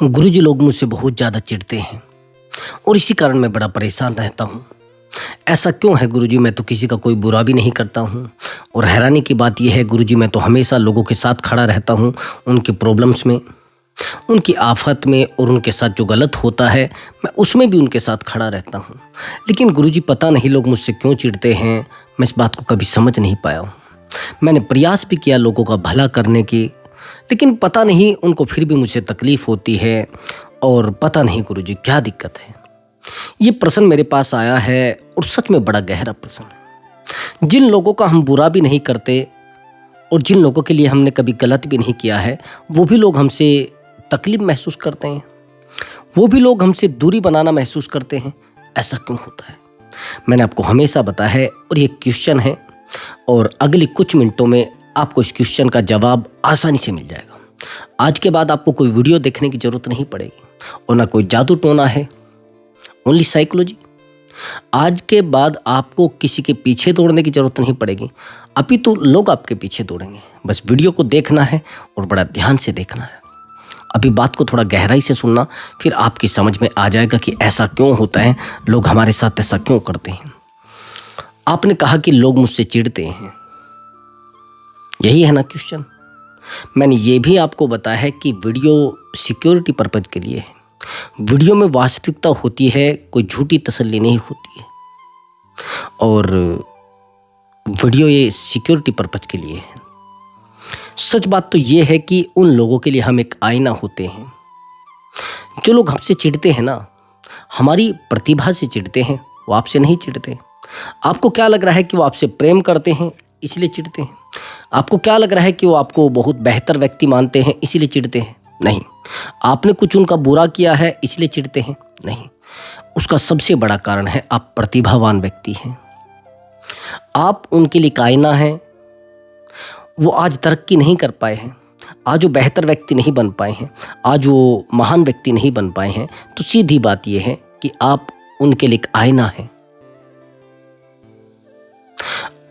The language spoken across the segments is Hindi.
गुरुजी लोग मुझसे बहुत ज़्यादा चिढ़ते हैं और इसी कारण मैं बड़ा परेशान रहता हूँ। ऐसा क्यों है गुरुजी? मैं तो किसी का कोई बुरा भी नहीं करता हूँ और हैरानी की बात यह है गुरुजी, मैं तो हमेशा लोगों के साथ खड़ा रहता हूँ, उनकी प्रॉब्लम्स में, उनकी आफत में, और उनके साथ जो गलत होता है मैं उसमें भी उनके साथ खड़ा रहता हूँ। लेकिन गुरुजी पता नहीं लोग मुझसे क्यों चिढ़ते हैं, मैं इस बात को कभी समझ नहीं पाया हूँ। मैंने प्रयास भी किया लोगों का भला करने की, लेकिन पता नहीं उनको फिर भी मुझसे तकलीफ़ होती है और पता नहीं गुरुजी क्या दिक्कत है। ये प्रश्न मेरे पास आया है और सच में बड़ा गहरा प्रश्न है। जिन लोगों का हम बुरा भी नहीं करते और जिन लोगों के लिए हमने कभी गलत भी नहीं किया है, वो भी लोग हमसे तकलीफ महसूस करते हैं, वो भी लोग हमसे दूरी बनाना महसूस करते हैं। ऐसा क्यों होता है? मैंने आपको हमेशा बताया है और ये क्वेश्चन है और अगले कुछ मिनटों में आपको इस क्वेश्चन का जवाब आसानी से मिल जाएगा। आज के बाद आपको कोई वीडियो देखने की ज़रूरत नहीं पड़ेगी और ना कोई जादू टोना है, ओनली साइकोलॉजी। आज के बाद आपको किसी के पीछे दौड़ने की ज़रूरत नहीं पड़ेगी, अभी तो लोग आपके पीछे दौड़ेंगे। बस वीडियो को देखना है और बड़ा ध्यान से देखना है। अभी बात को थोड़ा गहराई से सुनना, फिर आपकी समझ में आ जाएगा कि ऐसा क्यों होता है, लोग हमारे साथ ऐसा क्यों करते हैं। आपने कहा कि लोग मुझसे चिढ़ते हैं, यही है ना क्वेश्चन। मैंने ये भी आपको बताया है कि वीडियो सिक्योरिटी पर्पज के लिए है। वीडियो में वास्तविकता होती है, कोई झूठी तसल्ली नहीं होती है, और वीडियो ये सिक्योरिटी पर्पज के लिए है। सच बात तो ये है कि उन लोगों के लिए हम एक आईना होते हैं। जो लोग हमसे चिढ़ते हैं ना, हमारी प्रतिभा से चिढ़ते हैं, वो आपसे नहीं चिढ़ते। आपको क्या लग रहा है कि वो आपसे प्रेम करते हैं इसलिए चिढ़ते हैं? आपको क्या लग रहा है कि वो आपको बहुत बेहतर व्यक्ति मानते हैं इसीलिए चिढ़ते हैं? नहीं। आपने कुछ उनका बुरा किया है इसलिए चिढ़ते हैं? नहीं। उसका सबसे बड़ा कारण है आप प्रतिभावान व्यक्ति हैं, आप उनके लिए आईना हैं। वो आज तरक्की नहीं कर पाए हैं, आज वो बेहतर व्यक्ति नहीं बन पाए हैं, आज वो महान व्यक्ति नहीं बन पाए हैं, तो सीधी बात यह है कि आप उनके लिए आईना हैं।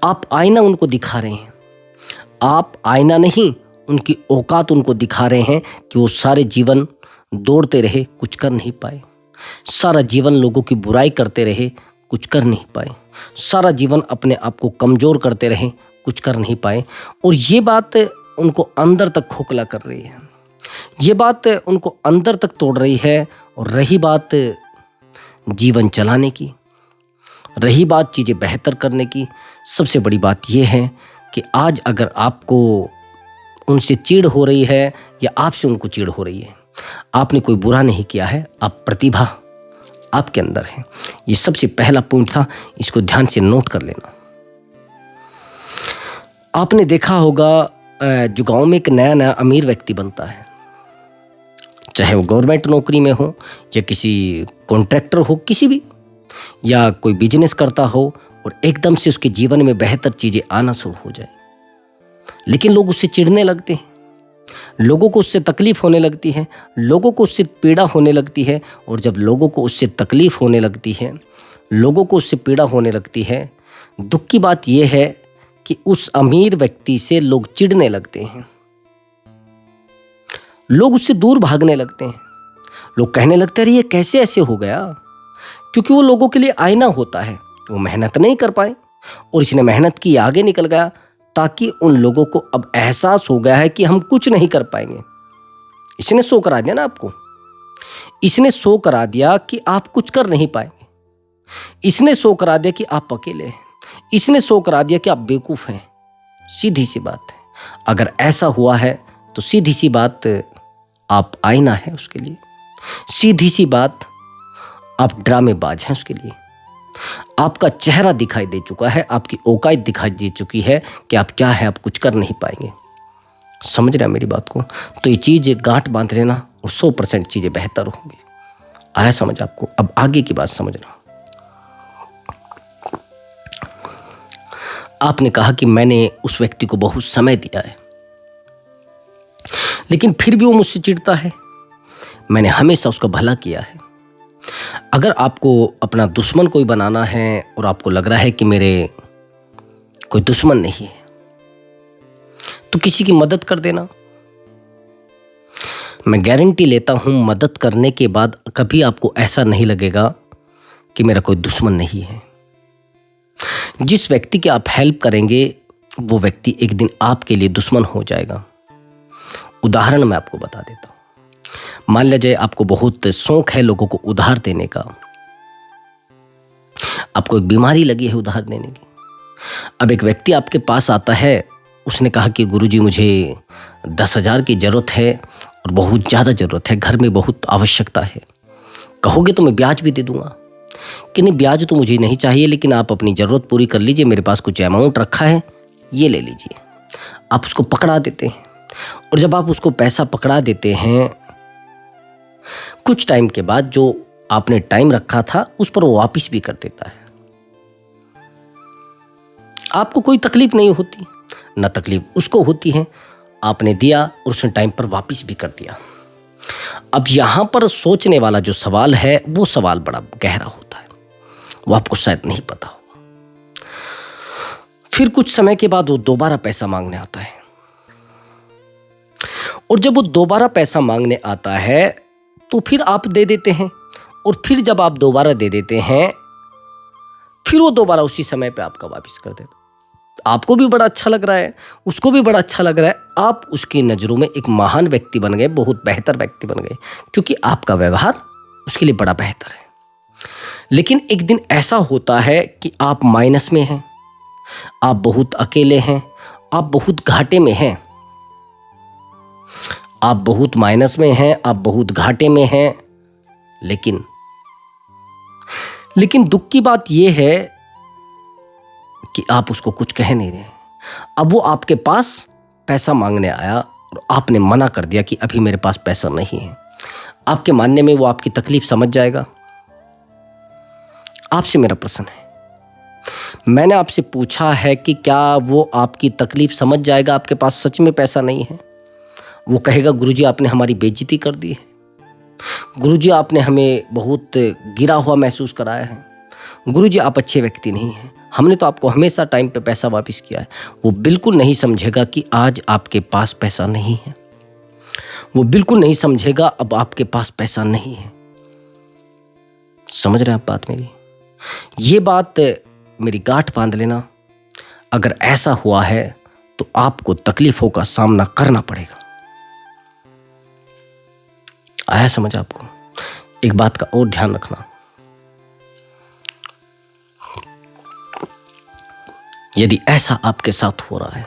आप आईना उनको दिखा रहे हैं, आप आईना नहीं, उनकी औकात उनको दिखा रहे हैं कि वो सारे जीवन दौड़ते रहे, कुछ कर नहीं पाए। सारा जीवन लोगों की बुराई करते रहे, कुछ कर नहीं पाए। सारा जीवन अपने आप को कमज़ोर करते रहे, कुछ कर नहीं पाए। और ये बात उनको अंदर तक खोखला कर रही है, ये बात उनको अंदर तक तोड़ रही है। और रही बात जीवन चलाने की, रही बात चीज़ें बेहतर करने की, सबसे बड़ी बात यह है कि आज अगर आपको उनसे चिढ़ हो रही है या आपसे उनको चिढ़ हो रही है, आपने कोई बुरा नहीं किया है, आप प्रतिभा आपके अंदर है। ये सबसे पहला पॉइंट था, इसको ध्यान से नोट कर लेना। आपने देखा होगा जो गांव में एक नया नया अमीर व्यक्ति बनता है, चाहे वो गवर्नमेंट नौकरी में हो या किसी कॉन्ट्रैक्टर हो, किसी भी, या कोई बिजनेस करता हो, और एकदम से उसके जीवन में बेहतर चीज़ें आना शुरू हो जाए, लेकिन लोग उससे चिढ़ने लगते हैं, लोगों को उससे तकलीफ होने लगती है, लोगों को उससे पीड़ा होने लगती है। और जब लोगों को उससे तकलीफ होने लगती है, लोगों को उससे पीड़ा होने लगती है, दुख की बात यह है कि उस अमीर व्यक्ति से लोग चिढ़ने लगते हैं, लोग उससे दूर भागने लगते हैं। लोग कहने लगते हैं, अरे ये कैसे ऐसे हो गया? क्योंकि वो लोगों के लिए आईना होता है। वो मेहनत नहीं कर पाए और इसने मेहनत की, आगे निकल गया, ताकि उन लोगों को अब एहसास हो गया है कि हम कुछ नहीं कर पाएंगे। इसने शो करा दिया ना आपको, इसने शो करा दिया कि आप कुछ कर नहीं पाएंगे, इसने शो करा दिया कि आप अकेले हैं, इसने शो करा दिया कि आप बेवकूफ़ हैं। सीधी सी बात है, अगर ऐसा हुआ है तो सीधी सी बात, आप आईना है उसके लिए। सीधी सी बात, आप ड्रामेबाज हैं उसके लिए। आपका चेहरा दिखाई दे चुका है, आपकी औकात दिखाई दे चुकी है कि आप क्या है, आप कुछ कर नहीं पाएंगे। समझ रहे हैं मेरी बात को? तो ये चीज़ गांठ बांध लेना और 100% चीज़ें बेहतर होंगी। आया समझ आपको? अब आगे की बात समझना। आपने कहा कि मैंने उस व्यक्ति को बहुत समय दिया है, लेकिन फिर भी वो मुझसे चिढ़ता है। मैंने हमेशा उसका भला किया है। अगर आपको अपना दुश्मन कोई बनाना है और आपको लग रहा है कि मेरे कोई दुश्मन नहीं है, तो किसी की मदद कर देना। मैं गारंटी लेता हूँ, मदद करने के बाद कभी आपको ऐसा नहीं लगेगा कि मेरा कोई दुश्मन नहीं है। जिस व्यक्ति की आप हेल्प करेंगे वो व्यक्ति एक दिन आपके लिए दुश्मन हो जाएगा। उदाहरण मैं आपको बता देता हूँ। मान लीजिए आपको बहुत शौक है लोगों को उधार देने का, आपको एक बीमारी लगी है उधार देने की। अब एक व्यक्ति आपके पास आता है, उसने कहा कि गुरुजी मुझे 10,000 की ज़रूरत है और बहुत ज़्यादा ज़रूरत है, घर में बहुत आवश्यकता है। कहोगे तो मैं ब्याज भी दे दूंगा कि नहीं, ब्याज तो मुझे नहीं चाहिए, लेकिन आप अपनी ज़रूरत पूरी कर लीजिए, मेरे पास कुछ अमाउंट रखा है, ये ले लीजिए। आप उसको पकड़ा देते हैं और जब आप उसको पैसा पकड़ा देते हैं, कुछ टाइम के बाद जो आपने टाइम रखा था उस पर वो वापस भी कर देता है। आपको कोई तकलीफ नहीं होती, ना तकलीफ उसको होती है। आपने दिया और उसने टाइम पर वापस भी कर दिया। अब यहां पर सोचने वाला जो सवाल है वो सवाल बड़ा गहरा होता है, वो आपको शायद नहीं पता होगा। फिर कुछ समय के बाद वो दोबारा पैसा मांगने आता है और जब वो दोबारा पैसा मांगने आता है तो फिर आप दे देते हैं और फिर जब आप दोबारा दे देते हैं फिर वो दोबारा उसी समय पे आपका वापस कर देता। आपको भी बड़ा अच्छा लग रहा है, उसको भी बड़ा अच्छा लग रहा है। आप उसकी नज़रों में एक महान व्यक्ति बन गए, बहुत बेहतर व्यक्ति बन गए, क्योंकि आपका व्यवहार उसके लिए बड़ा बेहतर है। लेकिन एक दिन ऐसा होता है कि आप माइनस में हैं, आप बहुत अकेले हैं, आप बहुत घाटे में हैं, आप बहुत माइनस में हैं, आप बहुत घाटे में हैं। लेकिन दुख की बात यह है कि आप उसको कुछ कह नहीं रहे। अब वो आपके पास पैसा मांगने आया और आपने मना कर दिया कि अभी मेरे पास पैसा नहीं है। आपके मानने में वो आपकी तकलीफ समझ जाएगा? आपसे मेरा प्रश्न है, मैंने आपसे पूछा है कि क्या वो आपकी तकलीफ समझ जाएगा? आपके पास सच में पैसा नहीं है? वो कहेगा गुरुजी आपने हमारी बेइज्जती कर दी है, गुरुजी आपने हमें बहुत गिरा हुआ महसूस कराया है, गुरुजी आप अच्छे व्यक्ति नहीं हैं, हमने तो आपको हमेशा टाइम पे पैसा वापस किया है। वो बिल्कुल नहीं समझेगा कि आज आपके पास पैसा नहीं है, वो बिल्कुल नहीं समझेगा अब आपके पास पैसा नहीं है। समझ रहे हैं आप बात मेरी? ये बात मेरी गांठ बांध लेना। अगर ऐसा हुआ है तो आपको तकलीफों का सामना करना पड़ेगा। आया समझ आपको? एक बात का और ध्यान रखना, यदि ऐसा आपके साथ हो रहा है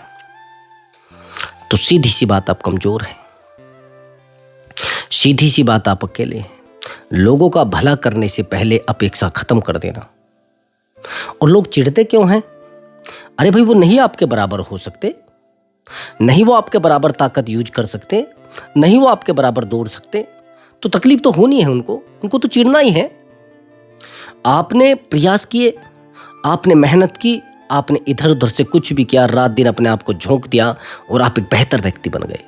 तो सीधी सी बात आप कमजोर हैं, सीधी सी बात आप अकेले हैं। लोगों का भला करने से पहले अपेक्षा खत्म कर देना। और लोग चिढ़ते क्यों हैं? अरे भाई वो नहीं आपके बराबर हो सकते, नहीं वो आपके बराबर ताकत यूज कर सकते, नहीं वो आपके बराबर दौड़ सकते, तो तकलीफ तो होनी है उनको तो चिढ़ना ही है। आपने प्रयास किए, आपने मेहनत की, आपने इधर उधर से कुछ भी किया, रात दिन अपने आप को झोंक दिया और आप एक बेहतर व्यक्ति बन गए।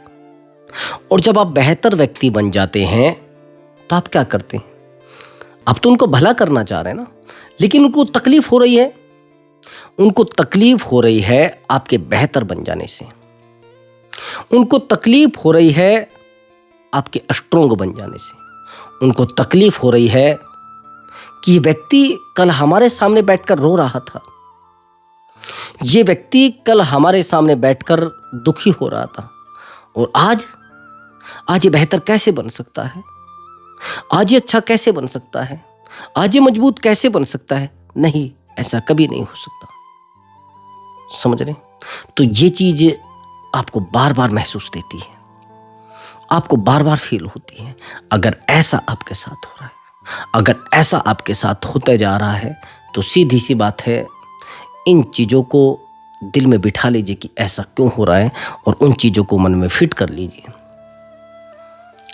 और जब आप बेहतर व्यक्ति बन जाते हैं तो आप क्या करते हैं? आप तो उनको भला करना चाह रहे हैं ना, लेकिन उनको तकलीफ हो रही है। उनको तकलीफ हो रही है आपके बेहतर बन जाने से, उनको तकलीफ हो रही है आपके स्ट्रोंग बन जाने से, उनको तकलीफ हो रही है कि ये व्यक्ति कल हमारे सामने बैठकर रो रहा था, ये व्यक्ति कल हमारे सामने बैठकर दुखी हो रहा था और आज ये बेहतर कैसे बन सकता है, आज ये अच्छा कैसे बन सकता है, आज ये मजबूत कैसे बन सकता है। नहीं, ऐसा कभी नहीं हो सकता। समझ रहे? तो ये चीज आपको बार बार महसूस देती है, आपको बार बार फील होती है। अगर ऐसा आपके साथ हो रहा है, अगर ऐसा आपके साथ होता जा रहा है, तो सीधी सी बात है, इन चीज़ों को दिल में बिठा लीजिए कि ऐसा क्यों हो रहा है और उन चीज़ों को मन में फिट कर लीजिए।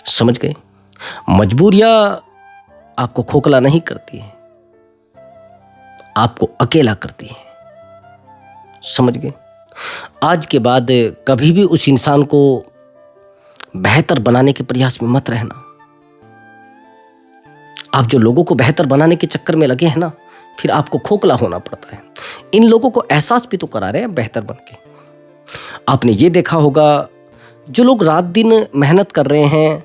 समझ गए? मजबूरियां आपको खोखला नहीं करती है, आपको अकेला करती है। समझ गए? आज के बाद कभी भी उस इंसान को बेहतर बनाने के प्रयास में मत रहना। आप जो लोगों को बेहतर बनाने के चक्कर में लगे हैं ना, फिर आपको खोखला होना पड़ता है। इन लोगों को एहसास भी तो करा रहे हैं बेहतर बन के। आपने ये देखा होगा, जो लोग रात दिन मेहनत कर रहे हैं,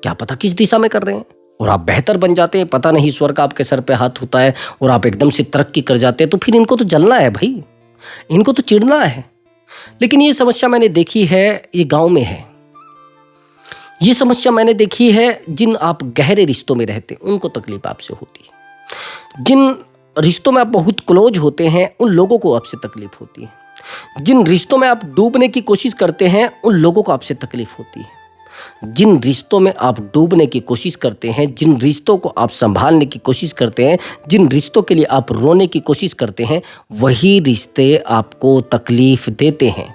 क्या पता किस दिशा में कर रहे हैं, और आप बेहतर बन जाते हैं, पता नहीं ईश्वर का आपके सर पे हाथ होता है और आप एकदम से तरक्की कर जाते हैं, तो फिर इनको तो जलना है भाई, इनको तो चिढ़ना है। लेकिन ये समस्या मैंने देखी है, ये गांव में है। ये समस्या मैंने देखी है, जिन आप गहरे रिश्तों में रहते हैं उनको तकलीफ आपसे होती है। जिन रिश्तों में आप बहुत क्लोज होते हैं उन लोगों को आपसे तकलीफ होती है। जिन रिश्तों में आप डूबने की कोशिश करते हैं उन लोगों को आपसे तकलीफ होती है। जिन रिश्तों में आप डूबने की कोशिश करते हैं, जिन रिश्तों को आप संभालने की कोशिश करते हैं, जिन रिश्तों के लिए आप रोने की कोशिश करते हैं, वही रिश्ते आपको तकलीफ देते हैं।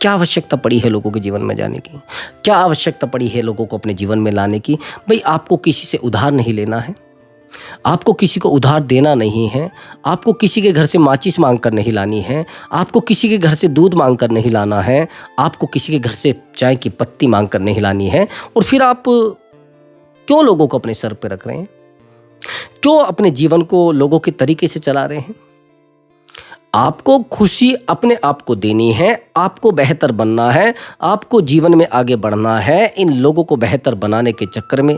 क्या आवश्यकता पड़ी है लोगों के जीवन में जाने की? क्या आवश्यकता पड़ी है लोगों को अपने जीवन में लाने की? भाई आपको किसी से उधार नहीं लेना है, आपको किसी को उधार देना नहीं है, आपको किसी के घर से माचिस मांग कर नहीं लानी है, आपको किसी के घर से दूध मांग कर नहीं लाना है, आपको किसी के घर से चाय की पत्ती मांग कर नहीं लानी है। और फिर आप क्यों लोगों को अपने सर पे रख रहे हैं? क्यों अपने जीवन को लोगों के तरीके से चला रहे हैं? आपको खुशी अपने आप को देनी है, आपको बेहतर बनना है, आपको जीवन में आगे बढ़ना है। इन लोगों को बेहतर बनाने के चक्कर में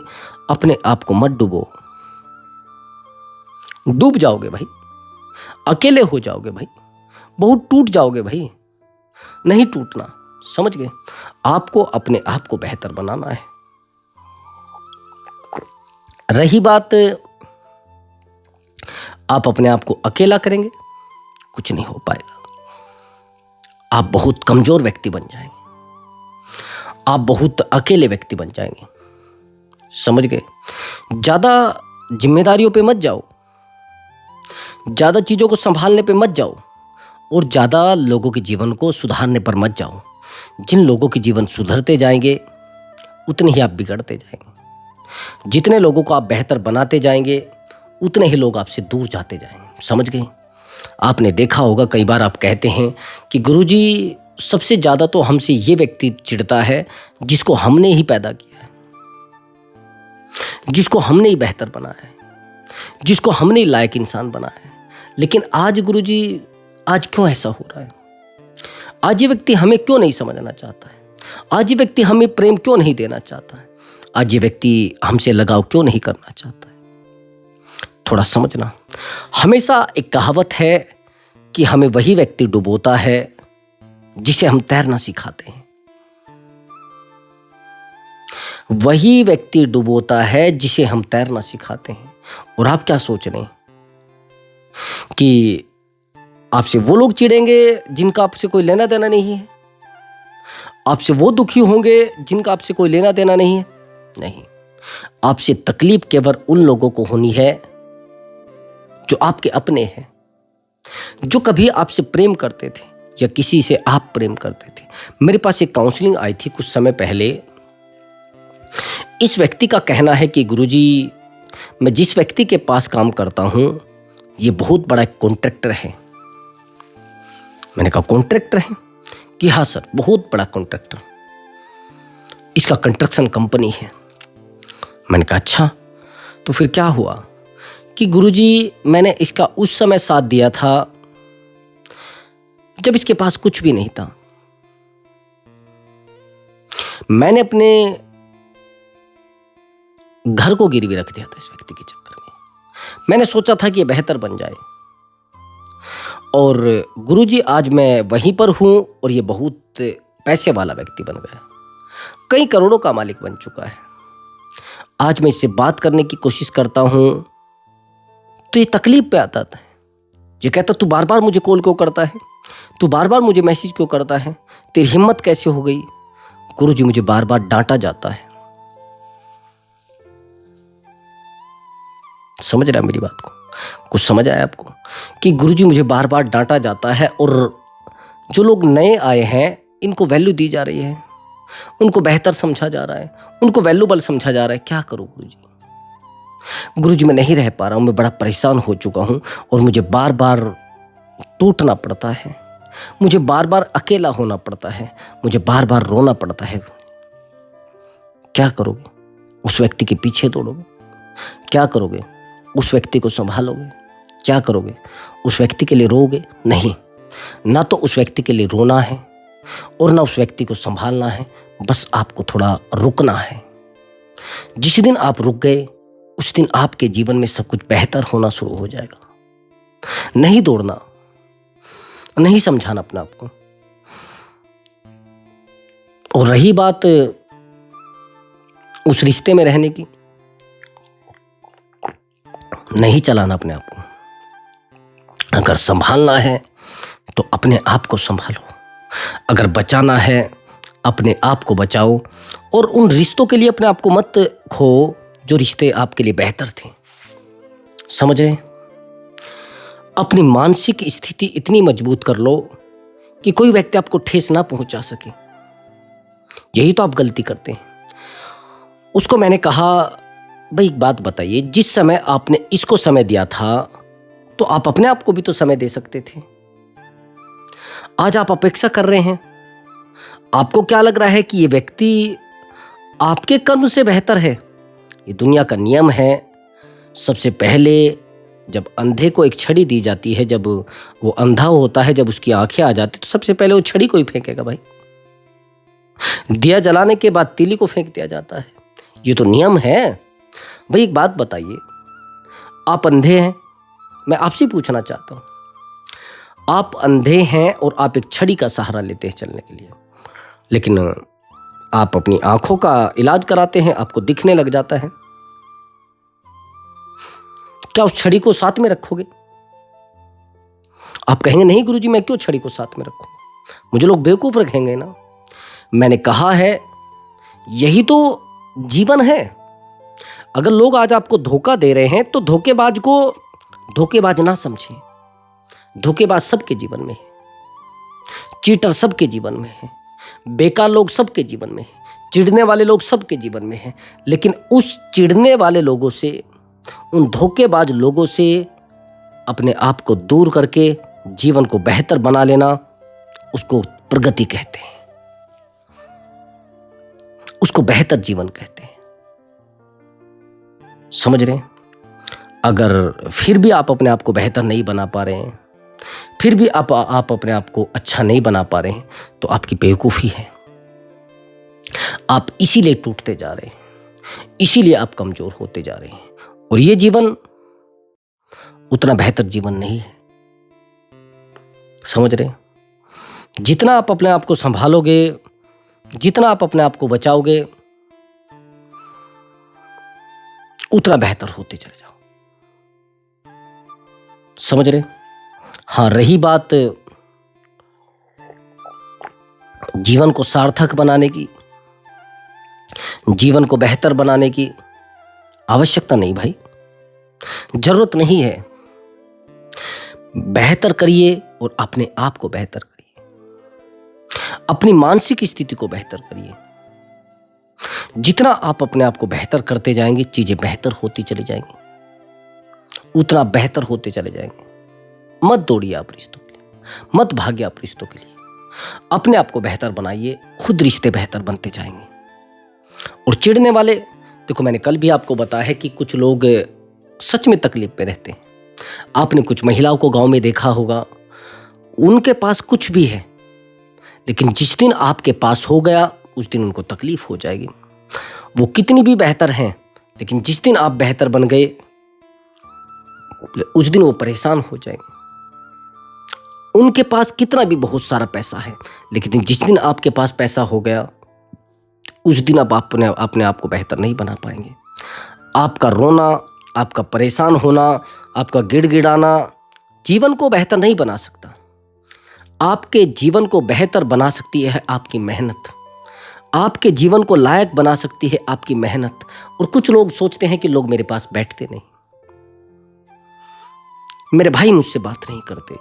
अपने आप को मत डुबो, डूब जाओगे भाई, अकेले हो जाओगे भाई, बहुत टूट जाओगे भाई। नहीं टूटना, समझ गए? आपको अपने आप को बेहतर बनाना है। रही बात आप अपने आप को अकेला करेंगे, कुछ नहीं हो पाएगा। आप बहुत कमजोर व्यक्ति बन जाएंगे, आप बहुत अकेले व्यक्ति बन जाएंगे, समझ गए? ज्यादा जिम्मेदारियों पे मत जाओ, ज्यादा चीजों को संभालने पे मत जाओ, और ज्यादा लोगों के जीवन को सुधारने पर मत जाओ। जिन लोगों के जीवन सुधरते जाएंगे उतने ही आप बिगड़ते जाएंगे। जितने लोगों को आप बेहतर बनाते जाएंगे उतने ही लोग आपसे दूर जाते जाएंगे, समझ गए? आपने देखा होगा कई बार आप कहते हैं कि गुरुजी सबसे ज्यादा तो हमसे ये व्यक्ति चिढ़ता है जिसको हमने ही पैदा किया है, जिसको हमने ही बेहतर बनाया है, जिसको हमने ही लायक इंसान बनाया है। लेकिन आज गुरुजी, आज क्यों ऐसा हो रहा है? आज ये व्यक्ति हमें क्यों नहीं समझना चाहता है? आज ये व्यक्ति हमें प्रेम क्यों नहीं देना चाहता है? आज ये व्यक्ति हमसे लगाव क्यों नहीं करना चाहता है? थोड़ा समझना। हमेशा एक कहावत है कि हमें वही व्यक्ति डुबोता है जिसे हम तैरना सिखाते हैं। वही व्यक्ति डुबोता है जिसे हम तैरना सिखाते हैं। और आप क्या सोच रहे हैं कि आपसे वो लोग चिढ़ेंगे जिनका आपसे कोई लेना देना नहीं है? आपसे वो दुखी होंगे जिनका आपसे कोई लेना देना नहीं है? नहीं, आपसे तकलीफ केवल उन लोगों को होनी है जो आपके अपने हैं, जो कभी आपसे प्रेम करते थे या किसी से आप प्रेम करते थे। मेरे पास एक काउंसलिंग आई थी कुछ समय पहले। इस व्यक्ति का कहना है कि गुरुजी, मैं जिस व्यक्ति के पास काम करता हूं ये बहुत बड़ा कॉन्ट्रैक्टर है। मैंने कहा कॉन्ट्रैक्टर है? कि हाँ सर, बहुत बड़ा कॉन्ट्रैक्टर, इसका कंस्ट्रक्शन कंपनी है। मैंने कहा अच्छा, तो फिर क्या हुआ? कि गुरुजी, मैंने इसका उस समय साथ दिया था जब इसके पास कुछ भी नहीं था। मैंने अपने घर को गिरवी रख दिया था इस व्यक्ति के चक्कर में। मैंने सोचा था कि ये बेहतर बन जाए, और गुरुजी आज मैं वहीं पर हूं और ये बहुत पैसे वाला व्यक्ति बन गया, कई करोड़ों का मालिक बन चुका है। आज मैं इससे बात करने की कोशिश करता हूं तो ये तकलीफ पे आता है। ये कहता तू बार बार मुझे कॉल क्यों करता है, तू बार बार मुझे मैसेज क्यों करता है, तेरी हिम्मत कैसे हो गई? गुरुजी, मुझे बार बार डांटा जाता है। समझ रहा है मेरी बात को? कुछ समझ आया आपको? कि गुरुजी, मुझे बार बार डांटा जाता है, और जो लोग नए आए हैं इनको वैल्यू दी जा रही है, उनको बेहतर समझा जा रहा है, उनको वैल्यूबल समझा जा रहा है। क्या करूं गुरुजी? गुरुजी, मैं नहीं रह पा रहा हूं, मैं बड़ा परेशान हो चुका हूं और मुझे बार बार टूटना पड़ता है, मुझे बार बार अकेला होना पड़ता है, मुझे बार बार रोना पड़ता है। क्या करोगे? उस व्यक्ति के पीछे दौड़ोगे? क्या करोगे? उस व्यक्ति को संभालोगे? क्या करोगे? उस व्यक्ति के लिए रोगे? नहीं, ना तो उस व्यक्ति के लिए रोना है और ना उस व्यक्ति को संभालना है, बस आपको थोड़ा रुकना है। जिस दिन आप रुक गए उस दिन आपके जीवन में सब कुछ बेहतर होना शुरू हो जाएगा। नहीं दौड़ना, नहीं समझाना अपने आप को। और रही बात उस रिश्ते में रहने की, नहीं चलाना अपने आप को। अगर संभालना है तो अपने आप को संभालो, अगर बचाना है अपने आप को बचाओ, और उन रिश्तों के लिए अपने आप को मत खो जो रिश्ते आपके लिए बेहतर थे। समझ रहे हैं? अपनी मानसिक स्थिति इतनी मजबूत कर लो कि कोई व्यक्ति आपको ठेस ना पहुंचा सके। यही तो आप गलती करते हैं। उसको मैंने कहा, भाई एक बात बताइए, जिस समय आपने इसको समय दिया था तो आप अपने आप को भी तो समय दे सकते थे। आज आप अपेक्षा कर रहे हैं। आपको क्या लग रहा है कि ये व्यक्ति आपके कर्म से बेहतर है? ये दुनिया का नियम है। सबसे पहले जब अंधे को एक छड़ी दी जाती है, जब वो अंधा होता है, जब उसकी आंखें आ जाती तो सबसे पहले वो छड़ी को ही फेंकेगा भाई। दिया जलाने के बाद तीली को फेंक दिया जाता है। ये तो नियम है भाई। एक बात बताइए, आप अंधे हैं, मैं आपसे पूछना चाहता हूं, आप अंधे हैं और आप एक छड़ी का सहारा लेते हैं चलने के लिए, लेकिन आप अपनी आंखों का इलाज कराते हैं, आपको दिखने लग जाता है। क्या उस छड़ी को साथ में रखोगे? आप कहेंगे नहीं गुरुजी, मैं क्यों छड़ी को साथ में रखूं, मुझे लोग बेवकूफ रखेंगे ना। मैंने कहा है यही तो जीवन है। अगर लोग आज आपको धोखा दे रहे हैं तो धोखेबाज को धोखेबाज ना समझें। धोखेबाज सबके जीवन में है, चीटर सबके जीवन में है, बेकार लोग सबके जीवन में है, चिढ़ने वाले लोग सबके जीवन में है। लेकिन उस चिढ़ने वाले लोगों से, उन धोखेबाज लोगों से अपने आप को दूर करके जीवन को बेहतर बना लेना, उसको प्रगति कहते हैं, उसको बेहतर जीवन कहते हैं। समझ रहे हैं? अगर फिर भी आप अपने आप को बेहतर नहीं बना पा रहे हैं, फिर भी आप अपने आप को अच्छा नहीं बना पा रहे हैं, तो आपकी बेवकूफ़ी है। आप इसीलिए टूटते जा रहे हैं, इसीलिए आप कमज़ोर होते जा रहे हैं, और ये जीवन उतना बेहतर जीवन नहीं है। समझ रहे हैं? जितना आप अपने आप को संभालोगे, जितना आप अपने आप को बचाओगे, उतना बेहतर होते चले जाओ। समझ रहे? हाँ, रही बात जीवन को सार्थक बनाने की, जीवन को बेहतर बनाने की, आवश्यकता नहीं भाई, जरूरत नहीं है। बेहतर करिए और अपने आप को बेहतर करिए, अपनी मानसिक स्थिति को बेहतर करिए। जितना आप अपने आप को बेहतर करते जाएंगे, चीजें बेहतर होती चली जाएंगी, उतना बेहतर होते चले जाएंगे। मत दौड़िए आप रिश्तों के लिए, मत भागिए आप रिश्तों के लिए। अपने आप को बेहतर बनाइए, खुद रिश्ते बेहतर बनते जाएंगे। और चिढ़ने वाले, देखो मैंने कल भी आपको बताया है कि कुछ लोग सच में तकलीफ में रहते हैं। आपने कुछ महिलाओं को गांव में देखा होगा, उनके पास कुछ भी है, लेकिन जिस दिन आपके पास हो गया उस दिन उनको तकलीफ हो जाएगी। वो कितनी भी बेहतर हैं, लेकिन जिस दिन आप बेहतर बन गए उस दिन वो परेशान हो जाएंगे। उनके पास कितना भी बहुत सारा पैसा है, लेकिन जिस दिन आपके पास पैसा हो गया उस दिन आप अपने आप को बेहतर नहीं बना पाएंगे। आपका रोना, आपका परेशान होना, आपका गिड़गिड़ाना जीवन को बेहतर नहीं बना सकता। आपके जीवन को बेहतर बना सकती है आपकी मेहनत, आपके जीवन को लायक बना सकती है आपकी मेहनत। और कुछ लोग सोचते हैं कि लोग मेरे पास बैठते नहीं, मेरे भाई मुझसे बात नहीं करते,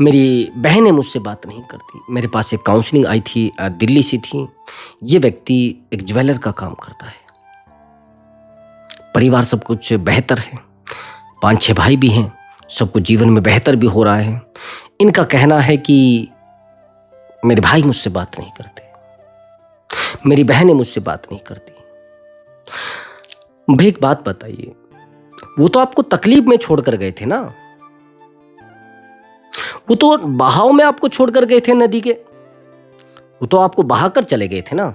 मेरी बहनें मुझसे बात नहीं करती। मेरे पास एक काउंसलिंग आई थी, दिल्ली से थी। ये व्यक्ति एक ज्वेलर का काम करता है, परिवार सब कुछ बेहतर है, 5-6 भाई भी हैं, सब कुछ जीवन में बेहतर भी हो रहा है। इनका कहना है कि मेरे भाई मुझसे बात नहीं करते, मेरी बहनें मुझसे बात नहीं करती। भाई एक बात बताइए, वो तो आपको तकलीफ में छोड़कर गए थे ना, वो तो बहाव में आपको छोड़कर गए थे नदी के। वो तो आपको बहा कर चले गए थे ना।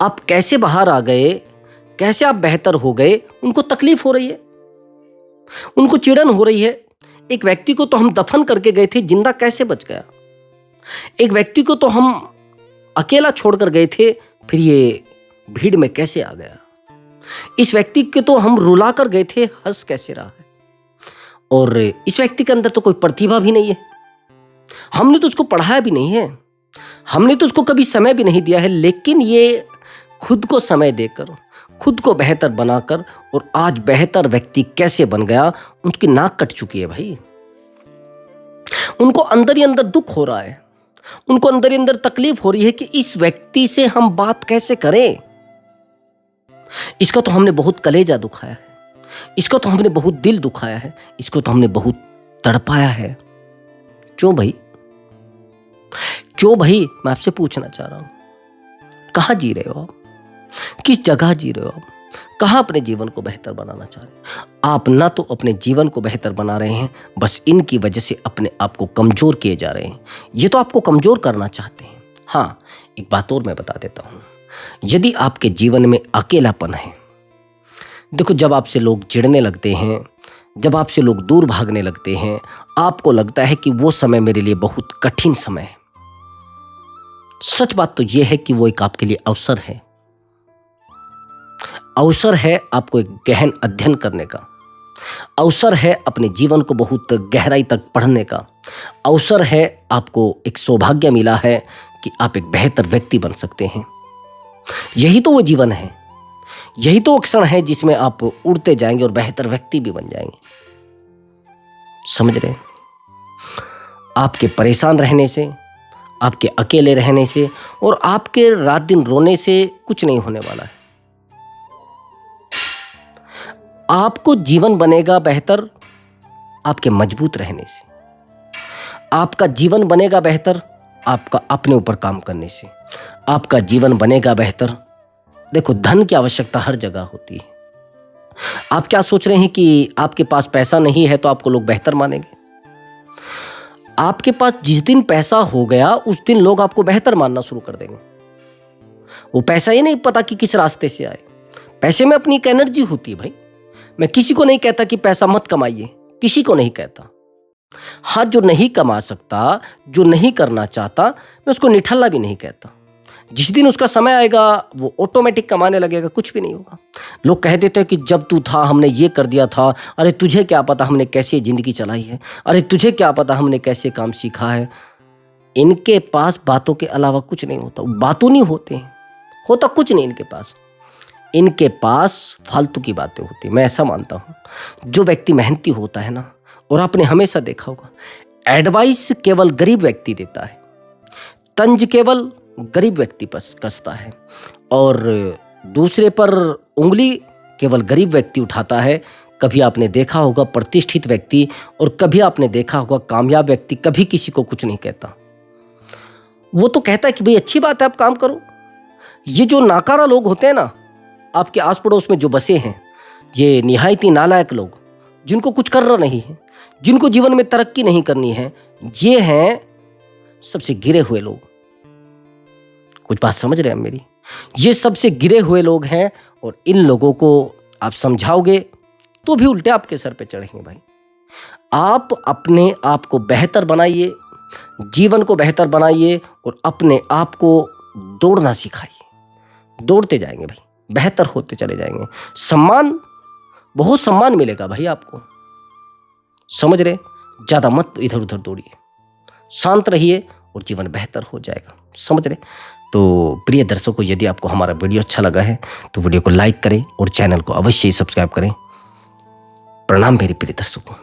आप कैसे बाहर आ गए, कैसे आप बेहतर हो गए, उनको तकलीफ हो रही है, उनको चिड़न हो रही है। एक व्यक्ति को तो हम दफन करके गए थे, जिंदा कैसे बच गया? एक व्यक्ति को तो हम अकेला छोड़कर गए थे, फिर ये भीड़ में कैसे आ गया? इस व्यक्ति के तो हम रुला कर गए थे, हंस कैसे रहा है? और इस व्यक्ति के अंदर तो कोई प्रतिभा भी नहीं है, हमने तो उसको पढ़ाया भी नहीं है, हमने तो उसको कभी समय भी नहीं दिया है, लेकिन ये खुद को समय देकर, खुद को बेहतर बनाकर और आज बेहतर व्यक्ति कैसे बन गया, उनकी नाक कट चुकी है भाई। उनको अंदर ही अंदर दुख हो रहा है, उनको अंदर ही अंदर तकलीफ हो रही है कि इस व्यक्ति से हम बात कैसे करें। इसका तो हमने बहुत कलेजा दुखाया है, इसका तो हमने बहुत दिल दुखाया है, इसको तो हमने बहुत तड़पाया है। क्यों भाई? क्यों भाई? मैं आपसे पूछना चाह रहा हूं, कहां जी रहे हो आप? किस जगह जी रहे हो आप? कहां अपने जीवन को बेहतर बनाना चाह रहे हैं आप? ना तो अपने जीवन को बेहतर बना रहे हैं, बस इनकी वजह से अपने आप को कमजोर किए जा रहे हैं। ये तो आपको कमजोर करना चाहते हैं। हाँ, एक बात और मैं बता देता हूं, यदि आपके जीवन में अकेलापन है, देखो जब आपसे लोग चिढ़ने लगते हैं, जब आपसे लोग दूर भागने लगते हैं, आपको लगता है कि वो समय मेरे लिए बहुत कठिन समय है। सच बात तो यह है कि वो एक आपके लिए अवसर है, अवसर है आपको एक गहन अध्ययन करने का, अवसर है अपने जीवन को बहुत गहराई तक पढ़ने का, अवसर है आपको एक सौभाग्य मिला है कि आप एक बेहतर व्यक्ति बन सकते हैं। यही तो वो जीवन है, यही तो वो क्षण है जिसमें आप उड़ते जाएंगे और बेहतर व्यक्ति भी बन जाएंगे। समझ रहे? आपके परेशान रहने से, आपके अकेले रहने से और आपके रात दिन रोने से कुछ नहीं होने वाला है। आपको जीवन बनेगा बेहतर आपके मजबूत रहने से, आपका जीवन बनेगा बेहतर आपका अपने ऊपर काम करने से, आपका जीवन बनेगा बेहतर। देखो, धन की आवश्यकता हर जगह होती है। आप क्या सोच रहे हैं कि आपके पास पैसा नहीं है तो आपको लोग बेहतर मानेंगे? आपके पास जिस दिन पैसा हो गया उस दिन लोग आपको बेहतर मानना शुरू कर देंगे। वो पैसा ही नहीं पता कि किस रास्ते से आए। पैसे में अपनी एक एनर्जी होती है भाई। मैं किसी को नहीं कहता कि पैसा मत कमाइए, किसी को नहीं कहता। हाँ, जो नहीं कमा सकता, जो नहीं करना चाहता, मैं उसको निठल्ला भी नहीं कहता। जिस दिन उसका समय आएगा वो ऑटोमेटिक कमाने लगेगा, कुछ भी नहीं होगा। लोग कह देते हैं कि जब तू था हमने ये कर दिया था, अरे तुझे क्या पता हमने कैसे जिंदगी चलाई है, अरे तुझे क्या पता हमने कैसे काम सीखा है। इनके पास बातों के अलावा कुछ नहीं होता, बातों नहीं होते हैं, होता कुछ नहीं इनके पास। इनके पास फालतू की बातें होती, मैं ऐसा मानता हूं। जो व्यक्ति मेहनती होता है ना, और आपने हमेशा देखा होगा, एडवाइस केवल गरीब व्यक्ति देता है, तंज केवल गरीब व्यक्ति पर कसता है, और दूसरे पर उंगली केवल गरीब व्यक्ति उठाता है। कभी आपने देखा होगा प्रतिष्ठित व्यक्ति और कभी आपने देखा होगा कामयाब व्यक्ति कभी किसी को कुछ नहीं कहता। वो तो कहता है कि भाई अच्छी बात है, आप काम करो। ये जो नाकारा लोग होते हैं ना, आपके आस पड़ोस में जो बसे हैं, ये निहायत ही नालायक लोग, जिनको कुछ करना नहीं है, जिनको जीवन में तरक्की नहीं करनी है, ये हैं सबसे गिरे हुए लोग। कुछ बात समझ रहे हैं मेरी? ये सबसे गिरे हुए लोग हैं, और इन लोगों को आप समझाओगे तो भी उल्टे आपके सर पे चढ़ेंगे भाई। आप अपने आप को बेहतर बनाइए, जीवन को बेहतर बनाइए और अपने आप को दौड़ना सिखाइए। दौड़ते जाएंगे भाई, बेहतर होते चले जाएंगे। सम्मान, बहुत सम्मान मिलेगा भाई आपको। समझ रहे? ज्यादा मत इधर उधर दौड़िए, शांत रहिए और जीवन बेहतर हो जाएगा। समझ रहे? तो प्रिय दर्शकों, यदि आपको हमारा वीडियो अच्छा लगा है तो वीडियो को लाइक करें और चैनल को अवश्य ही सब्सक्राइब करें। प्रणाम मेरे प्रिय दर्शकों।